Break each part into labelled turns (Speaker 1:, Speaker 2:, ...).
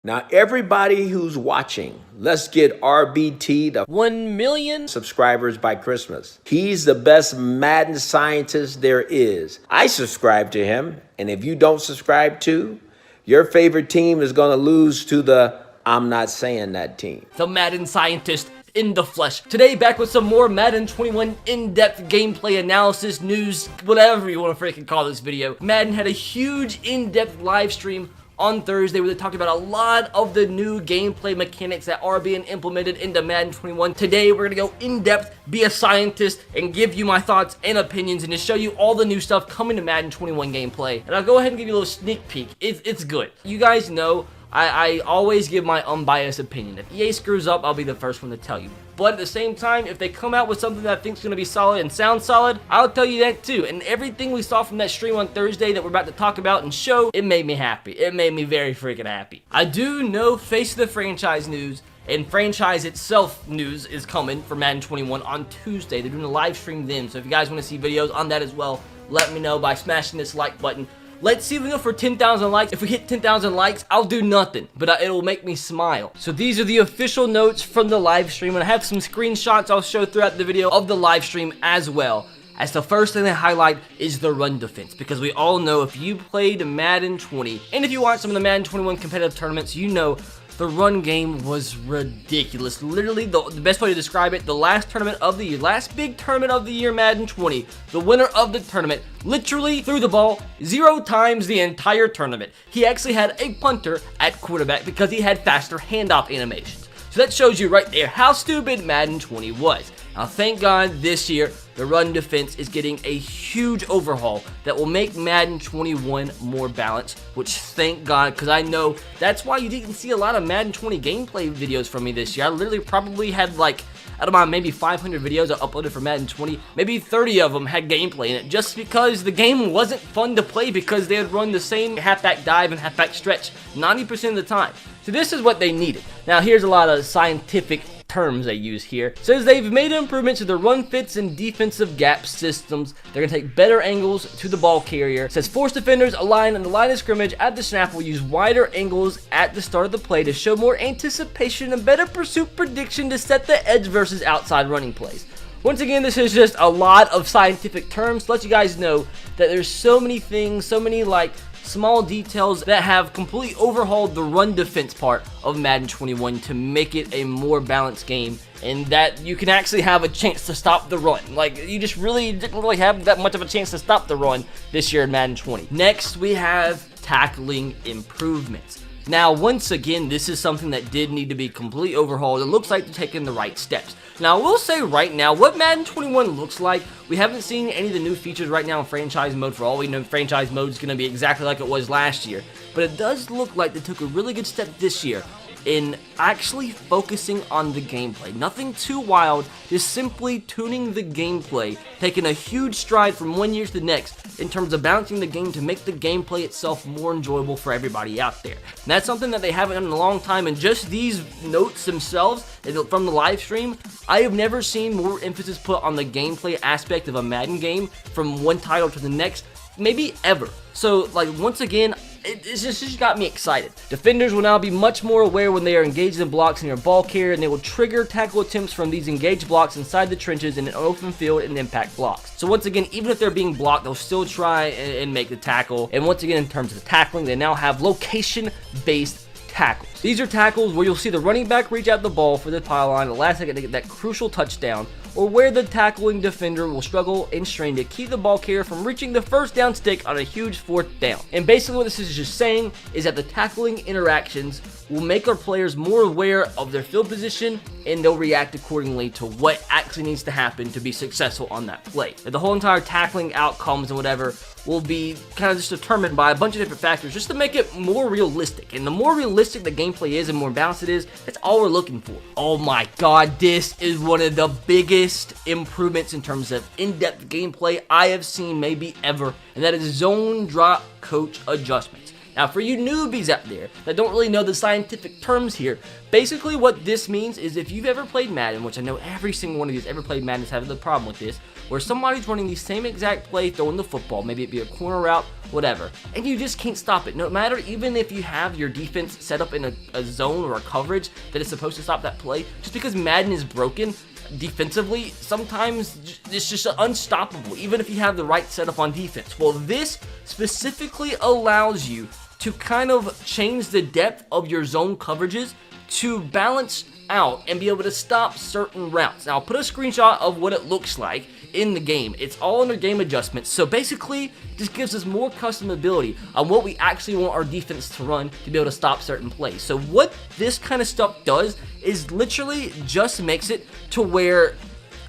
Speaker 1: Now, everybody who's watching, let's get RBT to
Speaker 2: 1 million
Speaker 1: subscribers by Christmas. He's the best Madden scientist there is. I subscribe to him, and if you don't subscribe to, your favorite team is going to lose to the I'm not saying that team.
Speaker 2: The Madden scientist in the flesh. Today, back with some more Madden 21 in-depth gameplay analysis, news, whatever you want to freaking call this video. Madden had a huge in-depth live stream on Thursday where they talked about a lot of the new gameplay mechanics that are being implemented into Madden 21. Today, we're going to go in-depth, be a scientist, and give you my thoughts and opinions, and to show you all the new stuff coming to Madden 21 gameplay. And I'll go ahead and give you a little sneak peek. It's good. You guys know I always give my unbiased opinion. If EA screws up, I'll be the first one to tell you. But at the same time, if they come out with something that I think is going to be solid and sound solid, I'll tell you that too. And everything we saw from that stream on Thursday that we're about to talk about and show, it made me happy. It made me very freaking happy. I do know Face of the Franchise news and franchise itself news is coming for Madden 21 on Tuesday. They're doing a live stream then. So if you guys want to see videos on that as well, let me know by smashing this like button. Let's see if we go for 10,000 likes. If we hit 10,000 likes, I'll do nothing, but it'll make me smile. So these are the official notes from the live stream, and I have some screenshots I'll show throughout the video of the live stream as well. As the first thing they highlight is the run defense, because we all know if you played Madden 20, and if you watch some of the Madden 21 competitive tournaments, you know the run game was ridiculous. Literally, the best way to describe it, the last tournament of the year, last big tournament of the year, Madden 20, the winner of the tournament literally threw the ball 0 times the entire tournament. He actually had a punter at quarterback because he had faster handoff animations. So that shows you right there how stupid Madden 20 was. Now, thank God this year, the run defense is getting a huge overhaul that will make Madden 21 more balanced, which thank God, because I know that's why you didn't see a lot of Madden 20 gameplay videos from me this year. I literally probably had like, out of my maybe 500 videos I uploaded for Madden 20, maybe 30 of them had gameplay in it, just because the game wasn't fun to play because they would run the same halfback dive and halfback stretch 90% of the time. So this is what they needed. Now here's a lot of scientific terms they use here. It says they've made improvements to the run fits and defensive gap systems. They're going to take better angles to the ball carrier. It says force defenders aligned on the line of scrimmage at the snap will use wider angles at the start of the play to show more anticipation and better pursuit prediction to set the edge versus outside running plays. Once again, this is just a lot of scientific terms to let you guys know that there's so many things, so many like small details that have completely overhauled the run defense part of Madden 21 to make it a more balanced game, and that you can actually have a chance to stop the run. Like, you just really didn't really have that much of a chance to stop the run this year in Madden 20. Next, we have tackling improvements. Now, once again, this is something that did need to be completely overhauled. It looks like they're taking the right steps. Now, I will say right now, what Madden 21 looks like, we haven't seen any of the new features right now in franchise mode. For all we know, franchise mode is going to be exactly like it was last year. But it does look like they took a really good step this year in actually focusing on the gameplay. Nothing too wild, just simply tuning the gameplay, taking a huge stride from one year to the next in terms of balancing the game to make the gameplay itself more enjoyable for everybody out there. And that's something that they haven't done in a long time, and just these notes themselves from the live stream, I have never seen more emphasis put on the gameplay aspect of a Madden game from one title to the next, maybe ever. So, like, once again, it's just got me excited. Defenders will now be much more aware when they are engaged in blocks in your ball carrier, and they will trigger tackle attempts from these engaged blocks inside the trenches in an open field and impact blocks. So once again, even if they're being blocked, they'll still try and make the tackle. And once again, in terms of the tackling, they now have location-based tackles. These are tackles where you'll see the running back reach out the ball for the pylon at the last second to get that crucial touchdown, or where the tackling defender will struggle and strain to keep the ball carrier from reaching the first down stick on a huge 4th down. And basically what this is just saying is that the tackling interactions will make our players more aware of their field position, and they'll react accordingly to what actually needs to happen to be successful on that play. And the whole entire tackling outcomes and whatever will be kind of just determined by a bunch of different factors just to make it more realistic. And the more realistic the gameplay is and more balanced it is, that's all we're looking for. Oh my god, this is one of the biggest improvements in terms of in-depth gameplay I have seen maybe ever, and that is zone drop coach adjustments. Now, for you newbies out there that don't really know the scientific terms here, basically what this means is if you've ever played Madden, which I know every single one of you that's ever played Madden is having the problem with this, where somebody's running the same exact play throwing the football, maybe it be a corner route, whatever, and you just can't stop it. No matter, even if you have your defense set up in a zone or a coverage that is supposed to stop that play, just because Madden is broken defensively, sometimes it's just unstoppable, even if you have the right setup on defense. Well, this specifically allows you to kind of change the depth of your zone coverages to balance out and be able to stop certain routes. Now, I'll put a screenshot of what it looks like in the game. It's all under game adjustments, so basically this gives us more customability on what we actually want our defense to run to be able to stop certain plays. So what this kind of stuff does is literally just makes it to where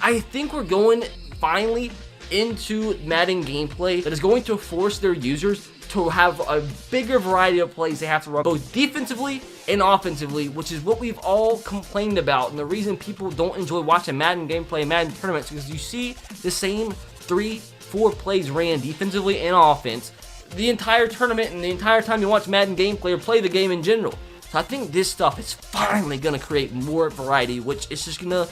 Speaker 2: I think we're going finally into Madden gameplay that is going to force their users to have a bigger variety of plays they have to run, both defensively and offensively, which is what we've all complained about. And the reason people don't enjoy watching Madden gameplay and Madden tournaments is because you see the same 3-4 plays ran defensively and offense the entire tournament and the entire time you watch Madden gameplay or play the game in general. So I think this stuff is finally going to create more variety, which is just going to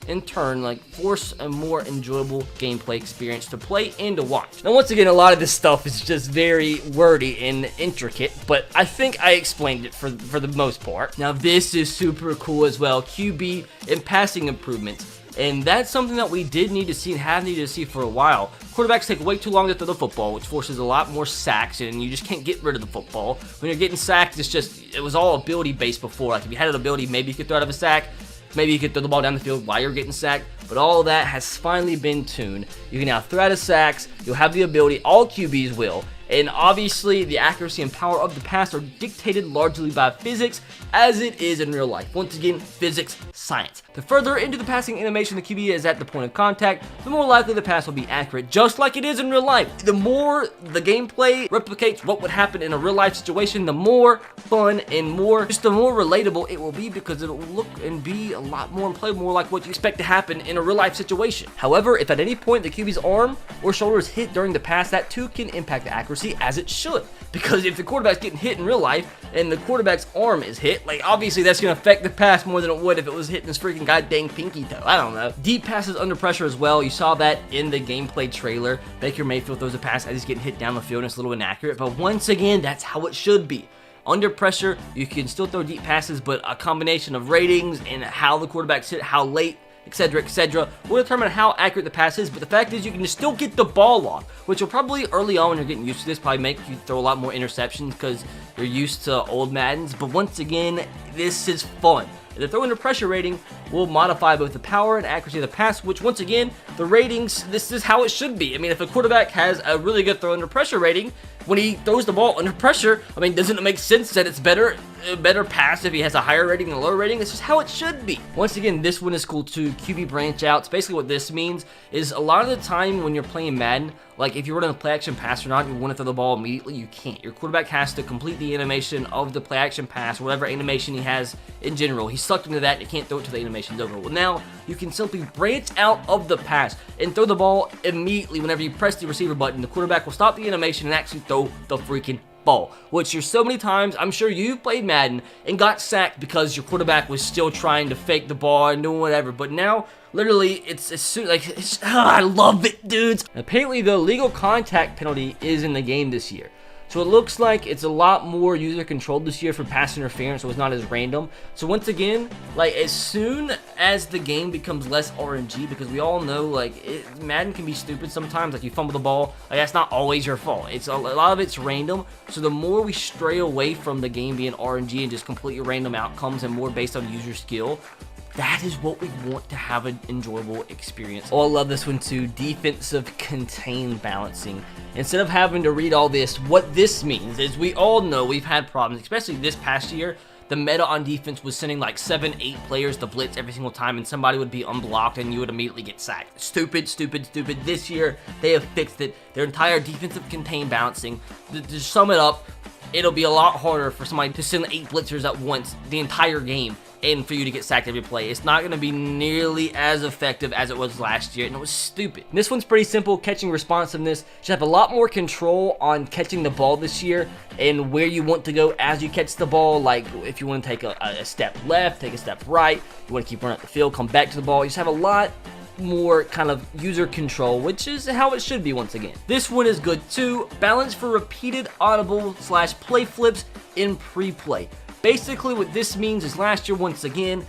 Speaker 2: in turn like force a more enjoyable gameplay experience to play and to watch. Now, once again, a lot of this stuff is just very wordy and intricate, but I think I explained it for the most part. Now, this is super cool as well, QB and passing improvements. And that's something that we did need to see and have needed to see for a while. Quarterbacks take way too long to throw the football, which forces a lot more sacks, and you just can't get rid of the football. When you're getting sacked, it was all ability based before. Like if you had an ability, maybe you could throw out of a sack. Maybe you could throw the ball down the field while you're getting sacked, but all that has finally been tuned. You can now throw out of sacks, you'll have the ability, all QBs will, and obviously the accuracy and power of the pass are dictated largely by physics as it is in real life. Once again, physics, science. The further into the passing animation the QB is at the point of contact, the more likely the pass will be accurate, just like it is in real life. The more the gameplay replicates what would happen in a real life situation, the more fun and the more relatable it will be, because it'll look and be a lot more and play more like what you expect to happen in a real life situation. However, if at any point the QB's arm or shoulder is hit during the pass, that too can impact the accuracy, as it should. Because if the quarterback's getting hit in real life and the quarterback's arm is hit, like obviously that's going to affect the pass more than it would if it was hitting his freaking goddamn pinky toe. I don't know. Deep passes under pressure as well. You saw that in the gameplay trailer. Baker Mayfield throws a pass as he's getting hit down the field and it's a little inaccurate, but once again, that's how it should be. Under pressure, you can still throw deep passes, but a combination of ratings and how the quarterback's hit, how late, etc., will determine how accurate the pass is. But the fact is, you can still get the ball off, which will probably early on when you're getting used to this probably make you throw a lot more interceptions because you're used to old Maddens. But once again, this is fun. The throw under pressure rating will modify both the power and accuracy of the pass, which once again, the ratings, this is how it should be. I mean, if a quarterback has a really good throw under pressure rating, when he throws the ball under pressure, I mean, doesn't it make sense that it's better pass if he has a higher rating than a lower rating? It's just how it should be. Once again, this one is cool too. QB branch outs. Basically what this means is a lot of the time when you're playing Madden, like if you're running a play action pass or not, you want to throw the ball immediately, you can't. Your quarterback has to complete the animation of the play action pass, whatever animation he has in general. He's sucked into that and you can't throw it till the animation's over. Well, now you can simply branch out of the pass and throw the ball immediately whenever you press the receiver button. The quarterback will stop the animation and actually throw the freaking ball, which there's so many times I'm sure you've played Madden and got sacked because your quarterback was still trying to fake the ball and doing whatever, but now literally I love it, dudes. Apparently the legal contact penalty is in the game this year, so it looks like it's a lot more user controlled this year for pass interference, so it's not as random. So once again, like as soon as the game becomes less RNG, because we all know like Madden can be stupid sometimes, like you fumble the ball, like that's not always your fault. It's a lot of it's random. So the more we stray away from the game being RNG and just completely random outcomes and more based on user skill, that is what we want to have an enjoyable experience. Oh, I love this one too. Defensive contain balancing. Instead of having to read all this, what this means is we all know we've had problems, especially this past year. The meta on defense was sending like 7-8 players to blitz every single time, and somebody would be unblocked and you would immediately get sacked. Stupid. This year, they have fixed it. Their entire defensive contain balancing. To sum it up, it'll be a lot harder for somebody to send 8 blitzers at once the entire game and for you to get sacked every play. It's not going to be nearly as effective as it was last year, and it was stupid. And this one's pretty simple. Catching responsiveness. You should have a lot more control on catching the ball this year and where you want to go as you catch the ball. Like if you want to take a step left, take a step right, you want to keep running up the field, come back to the ball. You just have a lot more kind of user control, which is how it should be once again. This one is good too. Balance for repeated audible / play flips in pre-play. Basically what this means is last year, once again,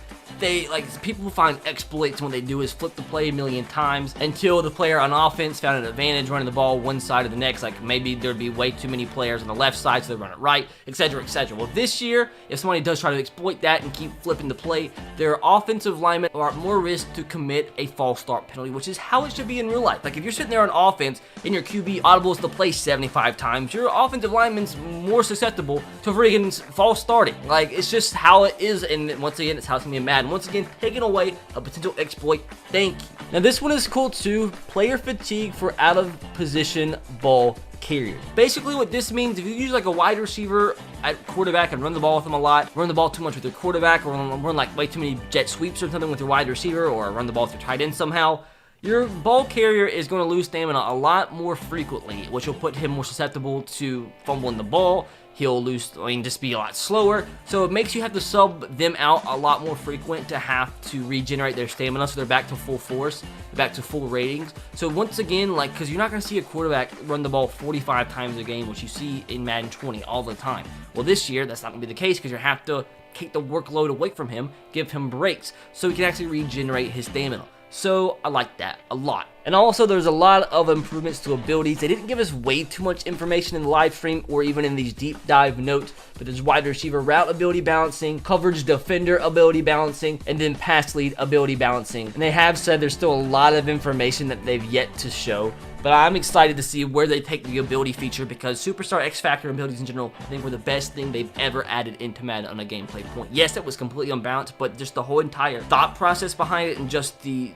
Speaker 2: people find exploits when they do is flip the play a million times until the player on offense found an advantage running the ball one side or the next. Like maybe there'd be way too many players on the left side, so they run it right, etc., etc. Well, this year, if somebody does try to exploit that and keep flipping the play, their offensive linemen are at more risk to commit a false start penalty, which is how it should be in real life. Like if you're sitting there on offense and your QB audibles the play 75 times, your offensive lineman's more susceptible to friggin' false starting. Like it's just how it is, and once again, it's how it's gonna be in Madden. Once again, taking away a potential exploit. Thank you. Now this one is cool too. Player fatigue for out of position ball carriers. Basically what this means, if you use like a wide receiver at quarterback and run the ball with them a lot, run the ball too much with your quarterback, or run like way too many jet sweeps or something with your wide receiver, or run the ball with your tight end somehow, your ball carrier is going to lose stamina a lot more frequently, which will put him more susceptible to fumbling the ball. He'll just be a lot slower. So it makes you have to sub them out a lot more frequent to have to regenerate their stamina so they're back to full force, back to full ratings. So once again, because you're not going to see a quarterback run the ball 45 times a game, which you see in Madden 20 all the time. Well, this year, that's not going to be the case because you have to take the workload away from him, give him breaks, so he can actually regenerate his stamina. So I like that a lot. And also there's a lot of improvements to abilities. They didn't give us way too much information in the live stream or even in these deep dive notes, but there's wide receiver route ability balancing, coverage defender ability balancing, and then pass lead ability balancing. And they have said there's still a lot of information that they've yet to show, but I'm excited to see where they take the ability feature, because Superstar X Factor abilities in general, I think, were the best thing they've ever added into Madden on a gameplay point. Yes, it was completely unbalanced, but just the whole entire thought process behind it and just the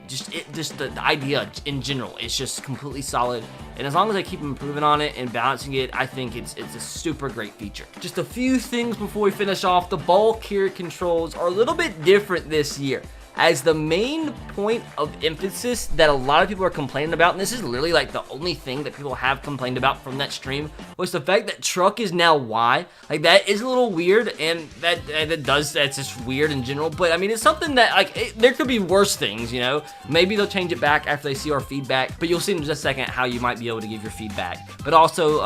Speaker 2: idea in general, it's just completely solid. And as long as they keep improving on it and balancing it, I think it's a super great feature. Just a few things before we finish off. The ball carrier controls are a little bit different this year, as the main point of emphasis that a lot of people are complaining about, and this is literally like the only thing that people have complained about from that stream, was the fact that truck is now Y. Like, that is a little weird, and that's just weird in general, but I mean, it's something that, there could be worse things, you know? Maybe they'll change it back after they see our feedback, but you'll see in just a second how you might be able to give your feedback. But also,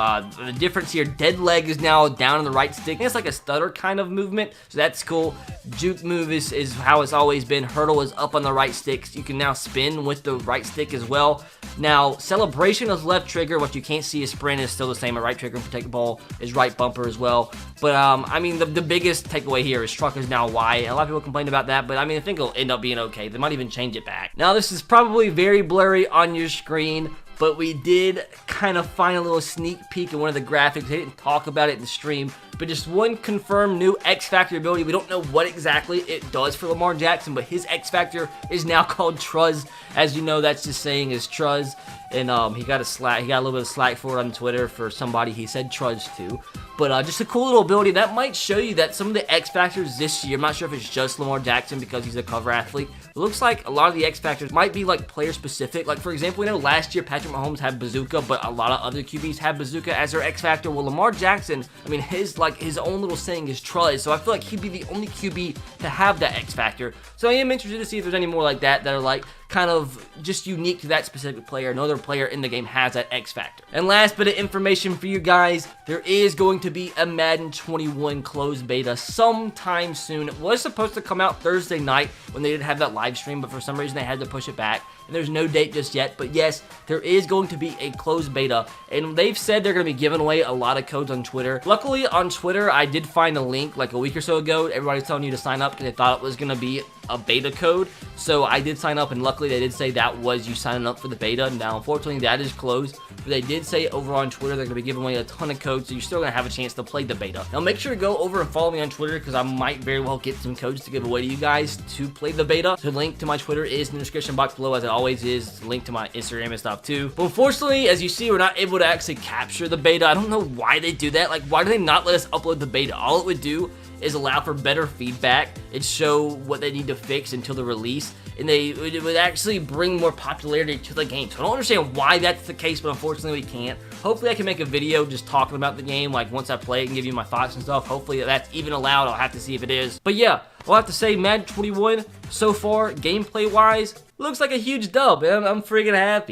Speaker 2: the difference here, dead leg is now down on the right stick. I think it's like a stutter kind of movement, so that's cool. Juke move is how it's always been. Hurdle is up on the right stick, so you can now spin with the right stick as well. Now, celebration is left trigger. What you can't see is sprint is still the same. A right trigger and protect the ball is right bumper as well. But I mean, the biggest takeaway here is truck is now Y. A lot of people complained about that, but I mean, I think it'll end up being okay. They might even change it back. Now, this is probably very blurry on your screen, but we did kind of find a little sneak peek in one of the graphics. They didn't talk about it in the stream, but just one confirmed new X Factor ability. We don't know what exactly it does for Lamar Jackson, but his X Factor is now called Truz. As you know, that's just saying is Truz, and he got a little bit of slack for it on Twitter for somebody he said Truz to. But just a cool little ability that might show you that some of the X Factors this year, I'm not sure if it's just Lamar Jackson because he's a cover athlete. It looks like a lot of the X Factors might be like player specific. Like, for example, we know last year Patrick Mahomes had Bazooka, but a lot of other QBs have Bazooka as their X Factor. Well, Lamar Jackson, I mean, his own little saying is Truz, so I feel like he'd be the only QB to have that X Factor. So I am interested to see if there's any more like that are like kind of just unique to that specific player. No other player in the game has that X Factor. And last bit of information for you guys, there is going to be a Madden 21 closed beta sometime soon. It was supposed to come out Thursday night when they didn't have that live stream, but for some reason they had to push it back. And there's no date just yet, but yes, there is going to be a closed beta, and they've said they're going to be giving away a lot of codes on Twitter. Luckily, on Twitter, I did find a link like a week or so ago. Everybody's telling you to sign up because they thought it was going to be a beta code, so I did sign up, and luckily they did say that was you signing up for the beta. Now, unfortunately, that is closed, but they did say over on Twitter they're going to be giving away a ton of codes, so you're still going to have a chance to play the beta. Now, make sure to go over and follow me on Twitter because I might very well get some codes to give away to you guys to play the beta. The link to my Twitter is in the description box below, as I always always is. Link to my Instagram and stuff too. But unfortunately, as you see, we're not able to actually capture the beta. I don't know why they do that. Like, why do they not let us upload the beta? All it would do is allow for better feedback and show what they need to fix until the release, and it would actually bring more popularity to the game. So I don't understand why that's the case, but unfortunately we can't. Hopefully I can make a video just talking about the game, like once I play it and give you my thoughts and stuff. Hopefully that's even allowed. I'll have to see if it is. But yeah, I'll have to say Madden 21 so far, gameplay wise, looks like a huge dub, and I'm freaking happy.